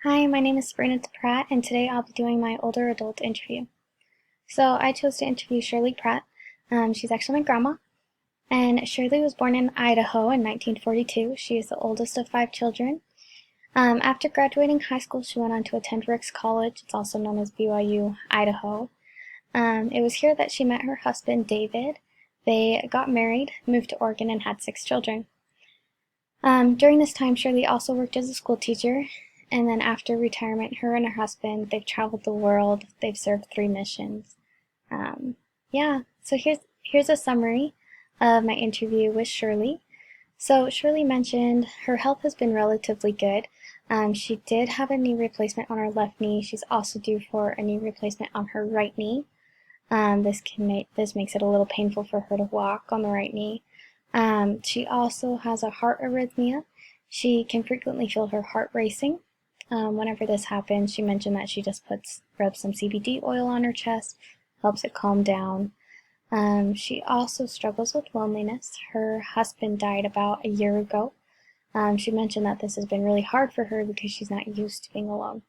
Hi, my name is Sabrina Pratt, and today I'll be doing my older adult interview. So I chose to interview Shirley Pratt. She's actually my grandma, and Shirley was born in Idaho in 1942. She is the oldest of 5 children. After graduating high school, she went on to attend Ricks College. It's also known as BYU, Idaho. It was here that she met her husband, David. They got married, moved to Oregon, and had 6 children. During this time, Shirley also worked as a school teacher. And then after retirement, her and her husband, they've traveled the world. They've served 3 missions. So here's a summary of my interview with Shirley. So Shirley mentioned her health has been relatively good. She did have a knee replacement on her left knee. She's also due for a knee replacement on her right knee. This makes it a little painful for her to walk on the right knee. She also has a heart arrhythmia. She can frequently feel her heart racing. Whenever this happens, she mentioned that she just rubs some CBD oil on her chest, helps it calm down. She also struggles with loneliness. Her husband died about a year ago. She mentioned that this has been really hard for her because she's not used to being alone.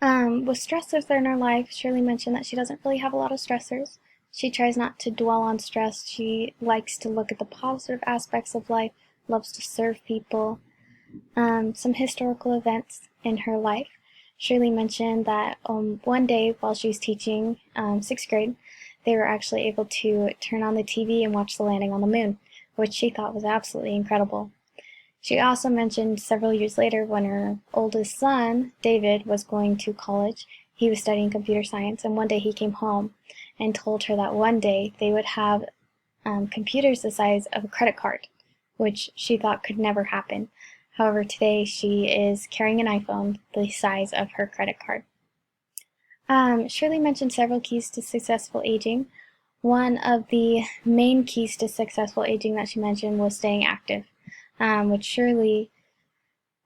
With stressors in her life, Shirley mentioned that she doesn't really have a lot of stressors. She tries not to dwell on stress. She likes to look at the positive aspects of life, loves to serve people. Some historical events in her life. Shirley mentioned that one day while she was teaching 6th grade, they were actually able to turn on the TV and watch the landing on the moon, which she thought was absolutely incredible. She also mentioned several years later when her oldest son, David, was going to college. He was studying computer science, and one day he came home and told her that one day they would have computers the size of a credit card, which she thought could never happen. However, today she is carrying an iPhone the size of her credit card. Shirley mentioned several keys to successful aging. One of the main keys to successful aging that she mentioned was staying active, which Shirley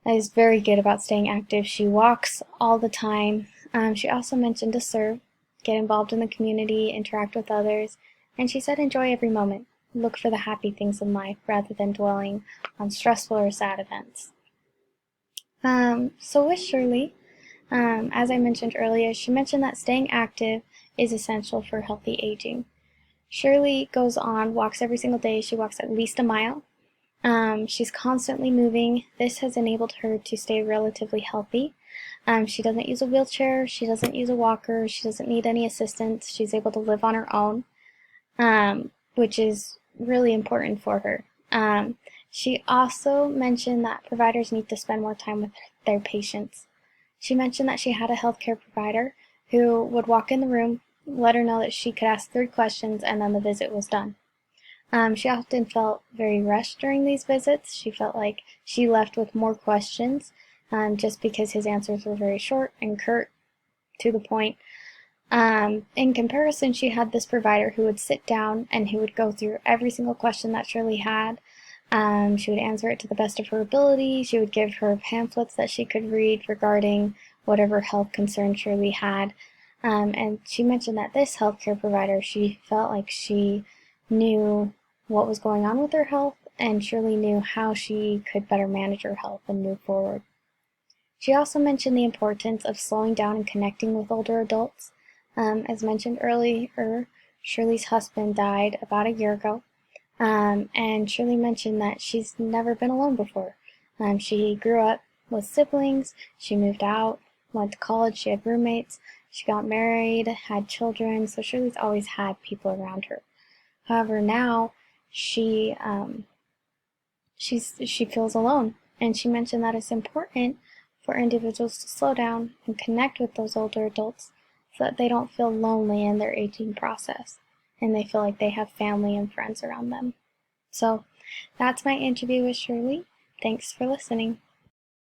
is very good about staying active. She walks all the time. She also mentioned to serve, get involved in the community, interact with others, and she said enjoy every moment. Look for the happy things in life rather than dwelling on stressful or sad events. So with Shirley, as I mentioned earlier, she mentioned that staying active is essential for healthy aging. Shirley walks every single day. She walks at least a mile. She's constantly moving. This has enabled her to stay relatively healthy. She doesn't use a wheelchair. She doesn't use a walker. She doesn't need any assistance. She's able to live on her own, which is really important for her. She also mentioned that providers need to spend more time with their patients. She mentioned that she had a healthcare provider who would walk in the room, let her know that she could ask 3 questions, and then the visit was done. She often felt very rushed during these visits. She felt like she left with more questions just because his answers were very short and curt, to the point. In comparison, she had this provider who would sit down and who would go through every single question that Shirley had. She would answer it to the best of her ability. She would give her pamphlets that she could read regarding whatever health concern Shirley had. And she mentioned that this healthcare provider, she felt like she knew what was going on with her health, and Shirley knew how she could better manage her health and move forward. She also mentioned the importance of slowing down and connecting with older adults. As mentioned earlier, Shirley's husband died about a year ago, and Shirley mentioned that she's never been alone before. She grew up with siblings, she moved out, went to college, she had roommates, she got married, had children, so Shirley's always had people around her. However, now she feels alone, and she mentioned that it's important for individuals to slow down and connect with those older adults so that they don't feel lonely in their aging process and they feel like they have family and friends around them. So that's my interview with Shirley. Thanks for listening.